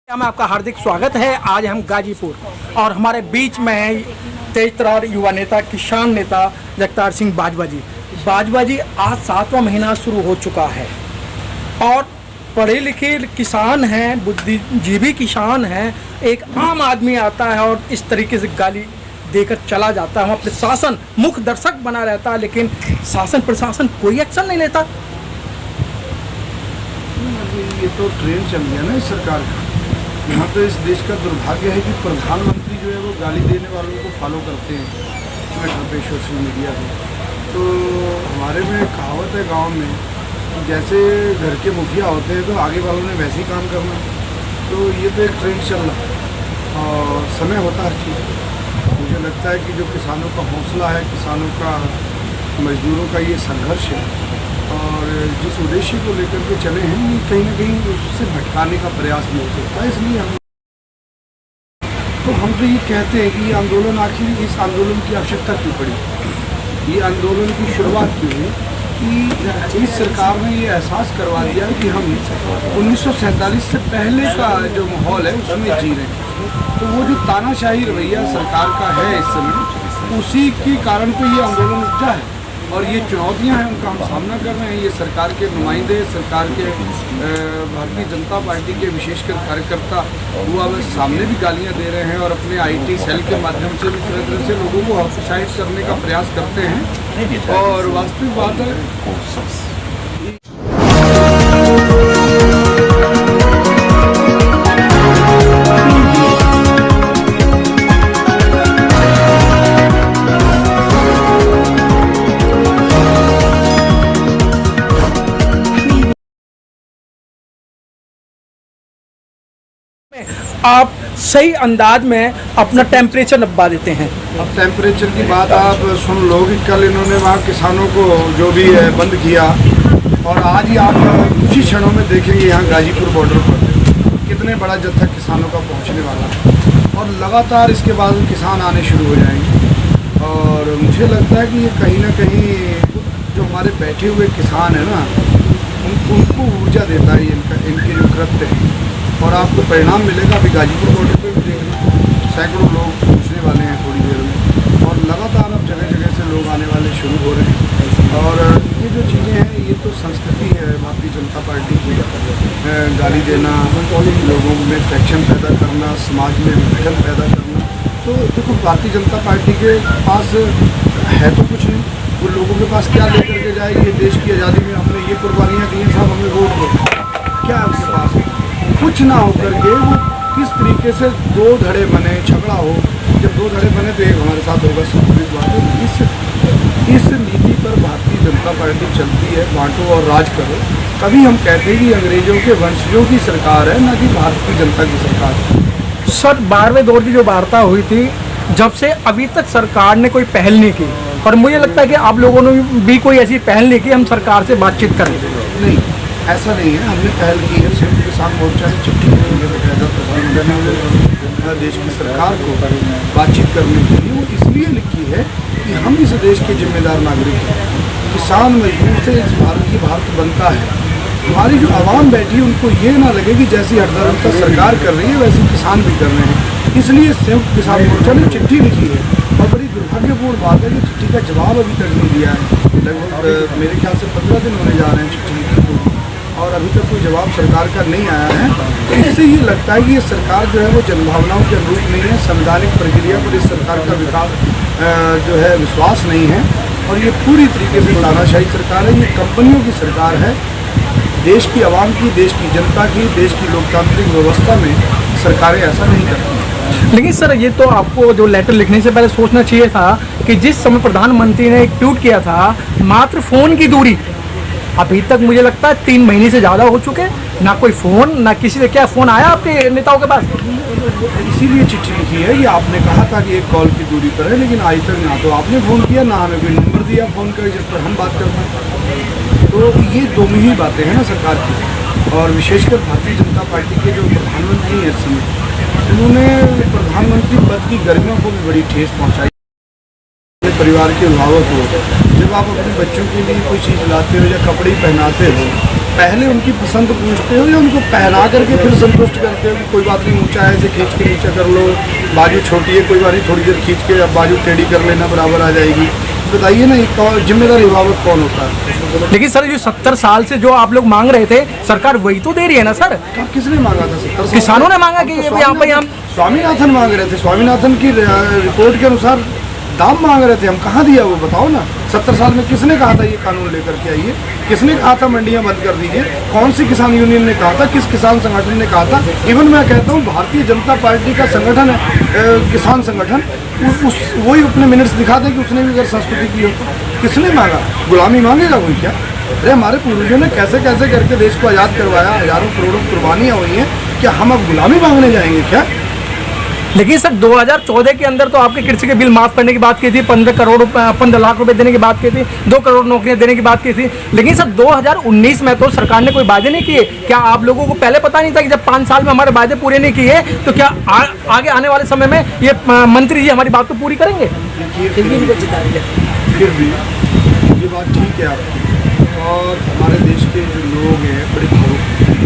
में आपका हार्दिक स्वागत है। आज हम गाजीपुर और हमारे बीच में है तेज तर्रार युवा नेता, किसान नेता जगतार सिंह बाजवा जी। बाजवा जी, आज 7वां महीना शुरू हो चुका है और पढ़े लिखे किसान हैं, बुद्धिजीवी किसान हैं। एक आम आदमी आता है और इस तरीके से गाली देकर चला जाता है। वहाँ प्रशासन मुख्य दर्शक बना रहता है, लेकिन शासन प्रशासन कोई एक्शन नहीं लेता। ये तो ट्रेंड चल गया ना इस सरकार का। यहाँ तो इस देश का दुर्भाग्य है कि प्रधानमंत्री जो है वो गाली देने वालों को फॉलो करते हैं ट्विटर पे, सोशल मीडिया पे। तो हमारे में कहावत है गांव में कि जैसे घर के मुखिया होते हैं तो आगे वालों ने वैसे ही काम करना। तो ये तो एक ट्रेंड चल रहा है और समय होता हर चीज़। मुझे लगता है कि जो किसानों का हौसला है, किसानों का, मजदूरों का ये संघर्ष है और जिस उद्देश्य को लेकर के चले हैं, कहीं ना कहीं उससे भटकाने का प्रयास भी हो सकता है। इसलिए हम तो ये कहते हैं कि ये आंदोलन, आखिर इस आंदोलन की आवश्यकता क्यों पड़ी, ये आंदोलन की शुरुआत क्यों हुई कि इस सरकार ने ये एहसास करवा दिया कि हम 1947 से पहले का जो माहौल है उसमें जी रहे हैं। तो वो जो तानाशाही रवैया सरकार का है इस समय, उसी के कारण तो ये आंदोलन उपजा है और ये चुनौतियां हैं, उनका हम सामना कर रहे हैं। ये सरकार के नुमाइंदे, सरकार के भारतीय जनता पार्टी के विशेषकर कार्यकर्ता वो अब सामने भी गालियां दे रहे हैं और अपने आईटी सेल के माध्यम से भी तरह तरह से लोगों को हतोत्साहित करने का प्रयास करते हैं। और वास्तविक बात है, आप सही अंदाज में अपना टेम्परेचर नपवा देते हैं। अब टेम्परेचर की बात आप सुन लो कि कल इन्होंने वहाँ किसानों को जो भी है बंद किया और आज ही आप कुछ ही क्षणों में देखेंगे यहाँ गाजीपुर बॉर्डर पर कितने बड़ा जत्था किसानों का पहुँचने वाला है और लगातार इसके बाद किसान आने शुरू हो जाएंगे। और मुझे लगता है कि ये कहीं ना कहीं जो हमारे बैठे हुए किसान हैं ना, उनको ऊर्जा देता है इनके जो कृत्य हैं। और आपको परिणाम मिलेगा। अभी गाजीपुर बॉर्डर पे भी देखना, सैकड़ों लोग पहुँचने वाले हैं थोड़ी देर में और लगातार अब जगह जगह से लोग आने वाले शुरू हो रहे हैं। और ये जो चीज़ें हैं, ये तो संस्कृति है भारतीय जनता पार्टी की। गाली देना, लोगों में फ्रैक्शन पैदा करना, समाज में विघटन पैदा करना। तो देखो, भारतीय जनता पार्टी के पास है तो कुछ नहीं। वो लोगों के पास क्या लेकर के जाएगी? ये देश की आज़ादी में हमने ये कुर्बानियाँ दी हैं, साहब हमें वोट दो। क्या है उसके पास? कुछ ना होकर के वो किस तरीके से दो धड़े बने, झगड़ा हो। जब दो धड़े बने तो एक हमारे साथ होगा, स्वाभाविक बात है। इस नीति पर भारतीय जनता पार्टी चलती है, बांटो और राज करो। तभी हम कहते हैं कि अंग्रेजों के वंशजों की सरकार है, न कि भारत की जनता की सरकार है। सर, 12वें दौर की जो वार्ता हुई थी, जब से अभी तक सरकार ने कोई पहल नहीं की और मुझे लगता है कि आप लोगों ने भी कोई ऐसी पहल नहीं की हम सरकार से बातचीत करें। नहीं, ऐसा नहीं है। हमने पहल की है। संयुक्त किसान मोर्चा ने चिट्ठी लिखी है बकायदा प्रधानमंत्री ने देश की सरकार को बातचीत करने के लिए। वो इसलिए लिखी है कि हम इस देश के जिम्मेदार नागरिक हैं। किसान मजदूर से ये भारत बनता है। हमारी जो आवाम बैठी है, उनको ये ना लगे कि जैसी हरदर्मिता सरकार कर रही है वैसे किसान भी कर रहे हैं। इसलिए संयुक्त किसान मोर्चा ने चिट्ठी लिखी है और बड़ी दुर्भाग्यपूर्ण बात है कि चिट्ठी का जवाब अभी तक नहीं दिया है। लगभग मेरे ख्याल से 15 दिन होने जा रहे हैं चिट्ठी लिखी को और अभी तक कोई जवाब सरकार का नहीं आया है। तो इससे ये लगता है कि ये सरकार जो है वो जनभावनाओं के अनुरूप नहीं है। संवैधानिक प्रक्रिया पर इस सरकार का विकास जो है विश्वास नहीं है और ये पूरी तरीके से तानाशाही सरकार है। ये कंपनियों की सरकार है। देश की आवाम की, देश की जनता की, देश की लोकतांत्रिक व्यवस्था में सरकारें ऐसा नहीं करती। लेकिन सर, ये तो आपको जो लेटर लिखने से पहले सोचना चाहिए था कि जिस समय प्रधानमंत्री ने एक ट्वीट किया था, मात्र फ़ोन की दूरी, अभी तक मुझे लगता है 3 महीने से ज़्यादा हो चुके, ना कोई फ़ोन, ना किसी से। क्या फ़ोन आया आपके नेताओं के पास? इसीलिए चिट्ठी लिखी है कि आपने कहा था कि एक कॉल की दूरी पर है, लेकिन आज तक ना तो आपने फ़ोन किया, ना हमें कोई नंबर दिया फ़ोन कर जिस पर हम बात करते हैं। तो ये दोनों ही बातें हैं ना सरकार की। और विशेषकर भारतीय जनता पार्टी के जो प्रधानमंत्री हैं इस समय, उन्होंने प्रधानमंत्री पद की गरिमा को भी बड़ी ठेस पहुँचाई। परिवार के अभिभावक हो, जब आप अपने बच्चों के लिए कोई चीज़ लाते हो या कपड़े पहनाते हो पहले उनकी पसंद पूछते हो या उनको पहना करके फिर संतुष्ट करते हो कि कोई बात नहीं, ऊंचा है इसे खींच के नीचा कर लो, बाजू छोटी है कोई बात नहीं, थोड़ी देर खींच के अब बाजू टेढ़ी कर लेना, बराबर आ जाएगी। बताइए ना, ये जिम्मेदार अभिभावक कौन होता है? लेकिन सर जो 70 साल से जो आप लोग मांग रहे थे, सरकार वही तो दे रही है ना सर। अब किसने मांगा था 70 साल? किसानों ने मांगा कि ये यहाँ पे हम स्वामीनाथन मांग रहे थे, स्वामीनाथन की रिपोर्ट के अनुसार दाम मांग रहे थे, हम कहाँ दिया वो बताओ ना। 70 साल में किसने कहा था ये कानून लेकर के आइए? किसने कहा था मंडियां बंद कर दीजिए? कौन सी किसान यूनियन ने कहा था? किस किसान संगठन ने कहा था? इवन मैं कहता हूँ भारतीय जनता पार्टी का संगठन है, किसान संगठन, वही अपने मिनट्स दिखा दें कि उसने भी अगर संस्कृति की हो। किसने मांगा? गुलामी मांगेगा कोई क्या? अरे हमारे पूर्वजों ने कैसे कैसे करके देश को आज़ाद करवाया, हजारों करोड़ों कुर्बानियाँ हुई हैं, क्या हम अब गुलामी मांगने जाएंगे क्या? लेकिन सर 2014 के अंदर तो आपके कृषि के बिल माफ करने की बात की थी, 15 लाख रुपए देने की बात की थी, 2 करोड़ नौकरियां देने की बात की थी। लेकिन सर 2019 में तो सरकार ने कोई वादे नहीं किए। क्या आप लोगों को पहले पता नहीं था कि जब 5 साल में हमारे वादे पूरे नहीं किए तो क्या आगे आने वाले समय में ये मंत्री जी हमारी बात को पूरी करेंगे? फिर भी ये बात ठीक है आपकी, और हमारे देश के जो लोग हैं बड़े भावुक हैं।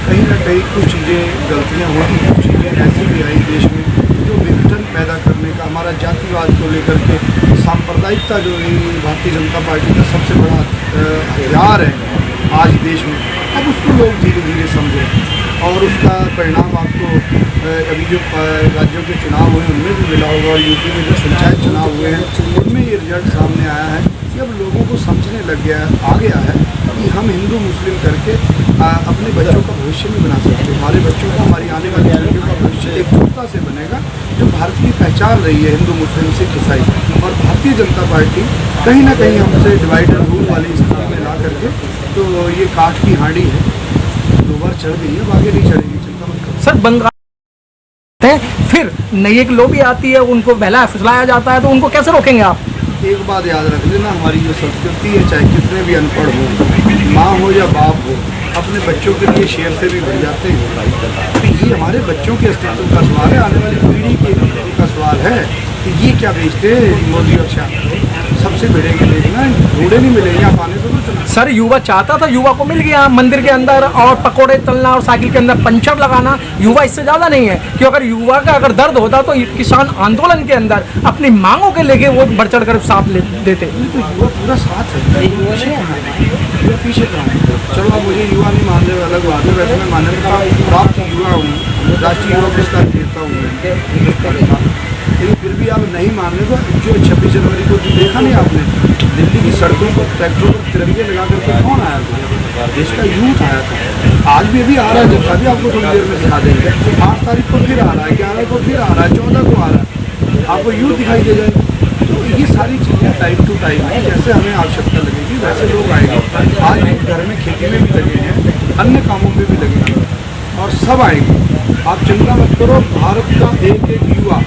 कहीं ना कहीं कुछ चीज़ें गलतियाँ हुई, कुछ चीज़ें ऐसी भी आई देश में जो विघटन पैदा करने का, हमारा जातिवाद को लेकर के सांप्रदायिकता जो है भारतीय जनता पार्टी का सबसे बड़ा हथियार है आज देश में। अब उसको लोग धीरे धीरे समझें और उसका परिणाम आपको अभी जो राज्यों के चुनाव हुए उनमें भी मिला होगा, और यूपी में जो पंचायत चुनाव हुए हैं उनमें ये रिजल्ट सामने आया है कि अब लोगों को समझने लग गया आ गया है कि हम हिंदू मुस्लिम करके अपने बच्चों का भविष्य नहीं बना सकते। हमारे बच्चों का, हमारी आने वाली पीढ़ियों का भविष्य एकजुटता से बनेगा, जो भारत की पहचान रही है हिंदू मुस्लिम सिख ईसाई। और भारतीय जनता पार्टी कहीं ना कहीं हमसे डिवाइड एंड रूल वाली स्थिति में ला करके, तो ये काठ की हांडी है, 2 बार चढ़ गई है, अब आगे नहीं चढ़ेगी, चिंता मत करो। सर बंगाल फिर नई एक लॉबी आती है, उनको बहलाया फुसलाया जाता है, तो उनको कैसे रोकेंगे आप? एक बात याद रख लेना, हमारी जो संस्कृति है, चाहे कितने भी अनपढ़ हो, माँ हो या बाप हो, अपने बच्चों के लिए शेर से भी बढ़ जाते हैं। तो ये हमारे बच्चों के अस्तित्व का सवाल है, आने वाली पीढ़ी के का सवाल है कि ये क्या बेचते हैं मोदी और शाह। सबसे भिड़ेंगे देखना, ढूंढे नहीं मिलेंगे, आप आने तो चला। सर युवा चाहता था, युवा को मिल गया मंदिर के अंदर, और पकोड़े तलना और साइकिल के अंदर पंचर लगाना, युवा इससे ज़्यादा नहीं है। कि अगर युवा का अगर दर्द होता तो किसान आंदोलन के अंदर अपनी मांगों के लेके वो बढ़ चढ़ कर साथ देते। तो युवा पूरा साथ है, युवा पीछे कहाँ है? चलो अब मुझे युवा नहीं मानने वाला अलग बात है, वैसे मैं मानने का प्राप्त युवा हूँ, राष्ट्रीय युवा पुरस्कार देता हूँ हिंदुस्तान का। लेकिन फिर भी आप नहीं मान रहे तो जो 26 जनवरी को जो देखा नहीं आपने, दिल्ली की सड़कों पर ट्रैक्टरों पर तिरंगे लगा करके कौन आया था? देश का यूथ आया था। आज भी अभी आ रहा है, जब भी आपको थोड़ी देर में दिखा देंगे। 8 तारीख को फिर आ रहा है, 11 को फिर आ रहा है, 14 को आ रहा है, आपको यूथ दिखाई दे जाए। तो ये सारी चीज़ें टाइम टू टाइम है, जैसे हमें आवश्यकता लगेगी वैसे लोग आएंगे। आज भी घर में खेती में भी लगे हैं, अन्य कामों में भी लगे हैं, और सब आएंगे। आप चिंता मत करो, भारत का एक एक युवा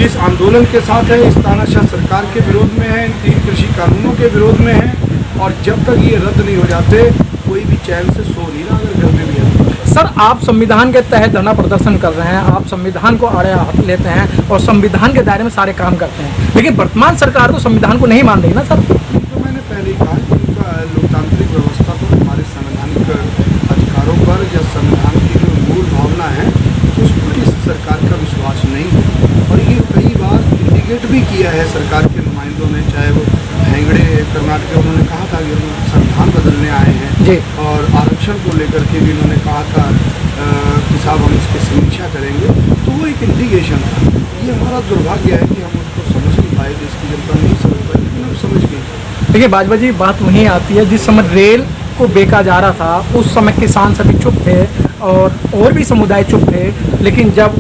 इस आंदोलन के साथ है, इस तानाशाह सरकार के विरोध में है, इन 3 कृषि कानूनों के विरोध में है। और जब तक ये रद्द नहीं हो जाते, कोई भी चैन से सो नहीं रहा अगर घर में भी है। सर आप संविधान के तहत धरना प्रदर्शन कर रहे हैं, आप संविधान को आड़े हाथ लेते हैं और संविधान के दायरे में सारे काम करते हैं, लेकिन वर्तमान सरकार तो संविधान को नहीं मान रही ना सर। तो मैंने पहले ही कहा कि उनका लोकतांत्रिक व्यवस्था पर, हमारे संवैधानिक अधिकारों पर या संविधान की जो मूल भावना है उस पर इस सरकार का विश्वास नहीं है। और ये कई बार इंडिकेट भी किया है सरकार के नुमाइंदों ने, चाहे वो हेंगड़े कर्नाटक, उन्होंने कहा था कि हम संविधान बदलने आए हैं जी। और आरक्षण को लेकर के भी उन्होंने कहा था कि साहब हम इसकी समीक्षा करेंगे। तो वो एक इंडिकेशन था। ये हमारा दुर्भाग्य है कि हम उसको समझ नहीं पाए, देश की जनता नहीं समझ पाई, लेकिन हम समझ गए। देखिए भाजपा जी, बात वहीं आती है जिस समय रेल को बेचा जा रहा था उस समय किसान सभी चुप थे और भी समुदाय चुप थे, लेकिन जब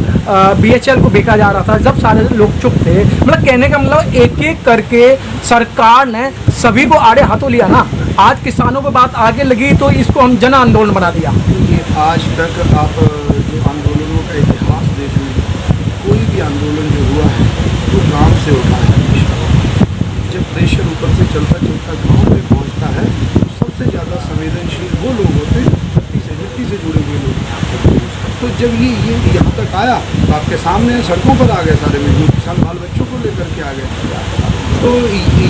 BHL को बेचा जा रहा था जब सारे लोग चुप थे। मतलब कहने का मतलब एक एक करके सरकार ने सभी को आड़े हाथों लिया ना। आज किसानों को बात आगे लगी तो इसको हम जन आंदोलन बना दिया। ये आज तक आप जो आंदोलनों का इतिहास देख लें, कोई भी आंदोलन जो हुआ है वो गाँव से उठा है। जब प्रेशर ऊपर से चलता चलता गाँव में पहुँचता है तो सबसे ज़्यादा संवेदनशील वो लोग होते हैं मिट्टी से जुड़े हुए लोग। तो जब ये यहाँ तक आया तो आपके सामने सड़कों पर आ गए सारे मजदूर किसान, बाल बच्चों को लेकर के आ गए। तो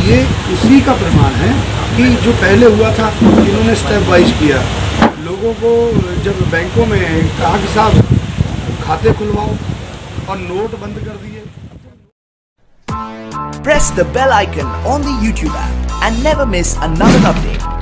ये उसी का प्रमाण है कि जो पहले हुआ था इन्होंने स्टेप वाइज किया। लोगों को जब बैंकों में कहा कि साहब खाते खुलवाओ और नोट बंद कर दिए। Press the bell icon on the YouTube app and never miss another update.